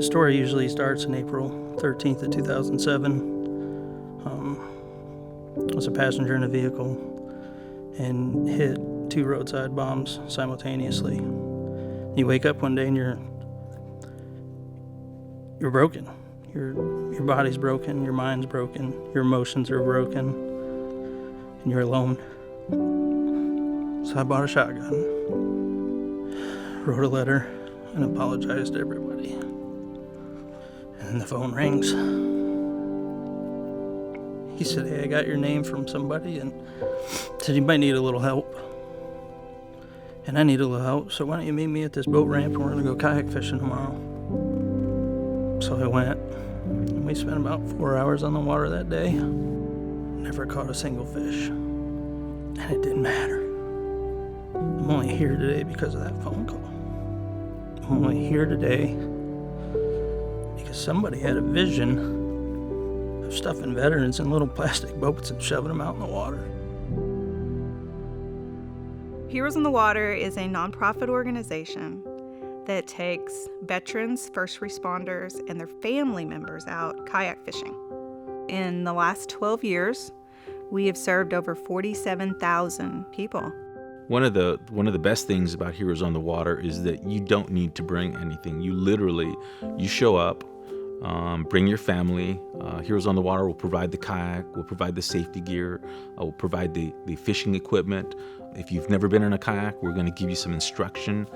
story usually starts in April 13th of 2007. I was a passenger in a vehicle and hit 2 roadside bombs simultaneously. You wake up one day and you're broken. Your body's broken, your mind's broken, your emotions are broken, and you're alone. So I bought a shotgun, wrote a letter, and apologized to everybody. And then the phone rings. He said, "Hey, I got your name from somebody and said you might need a little help." And I need a little help, so why don't you meet me at this boat ramp and we're gonna go kayak fishing tomorrow. So I went, and we spent about 4 hours on the water that day. Never caught a single fish, and it didn't matter. I'm only here today because of that phone call. I'm only here today because somebody had a vision of stuffing veterans in little plastic boats and shoving them out in the water. Heroes in the Water is a nonprofit organization that takes veterans, first responders, and their family members out kayak fishing. In the last 12 years, we have served over 47,000 people. One of the best things about Heroes on the Water is that you don't need to bring anything. You show up, bring your family. Heroes on the Water will provide the kayak, will provide the safety gear, will provide the fishing equipment. If you've never been in a kayak, we're going to give you some instruction.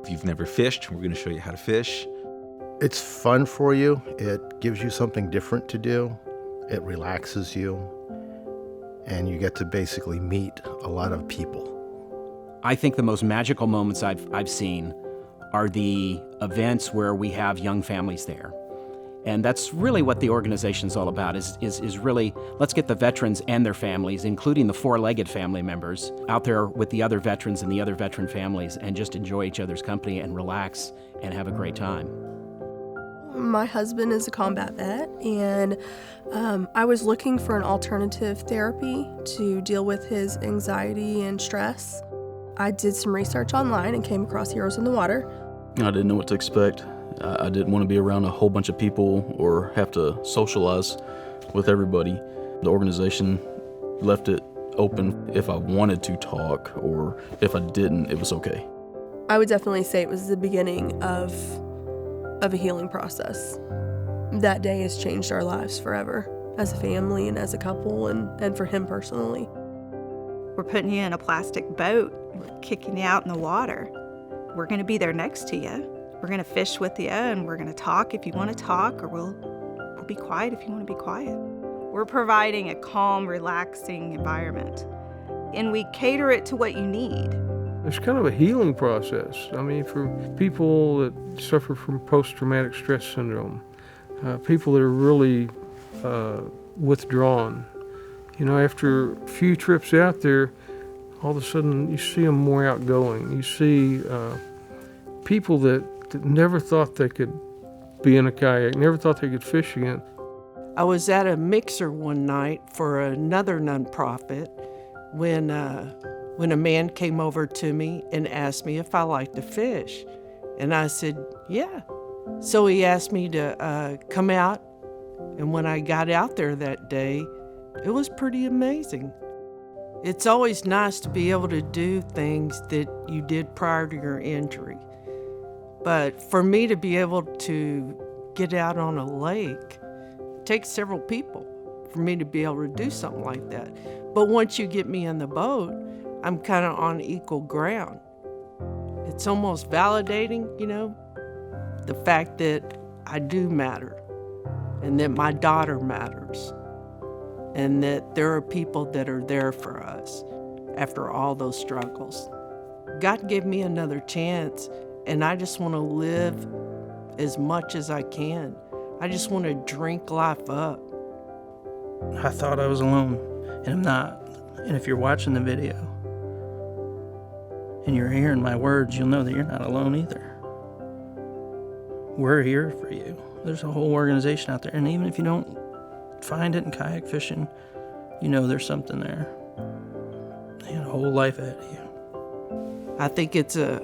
If you've never fished, we're going to show you how to fish. It's fun for you. It gives you something different to do. It relaxes you. And you get to basically meet a lot of people. I think the most magical moments I've seen are the events where we have young families there. And that's really what the organization's all about, is really, let's get the veterans and their families, including the 4-legged family members, out there with the other veterans and the other veteran families and just enjoy each other's company and relax and have a great time. My husband is a combat vet, and I was looking for an alternative therapy to deal with his anxiety and stress. I did some research online and came across Heroes in the Water. I didn't know what to expect. I didn't want to be around a whole bunch of people or have to socialize with everybody. The organization left it open. If I wanted to talk or if I didn't, it was okay. I would definitely say it was the beginning of a healing process. That day has changed our lives forever as a family and as a couple and for him personally. We're putting you in a plastic boat. We're kicking you out in the water. We're going to be there next to you. We're going to fish with you, and we're going to talk if you want to talk, or we'll be quiet if you want to be quiet. We're providing a calm, relaxing environment, and we cater it to what you need. It's kind of a healing process. I mean, for people that suffer from post-traumatic stress syndrome, people that are really withdrawn. You know, after a few trips out there, all of a sudden you see them more outgoing. You see people that never thought they could be in a kayak, never thought they could fish again. I was at a mixer one night for another nonprofit when a man came over to me and asked me if I liked to fish. And I said, yeah. So he asked me to come out, and when I got out there that day, it was pretty amazing. It's always nice to be able to do things that you did prior to your injury. But for me to be able to get out on a lake, it takes several people for me to be able to do something like that. But once you get me in the boat, I'm kind of on equal ground. It's almost validating, you know, the fact that I do matter and that my daughter matters and that there are people that are there for us after all those struggles. God gave me another chance, and I just want to live as much as I can. I just want to drink life up. I thought I was alone, and I'm not. And if you're watching the video and you're hearing my words, you'll know that you're not alone either. We're here for you. There's a whole organization out there, and even if you don't find it in kayak fishing, you know there's something there. You got a whole life ahead of you. I think it's a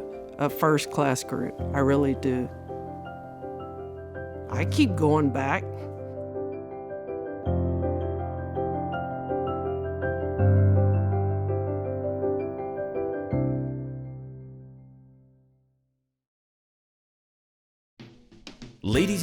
first-class group. I really do. I keep going back. Ladies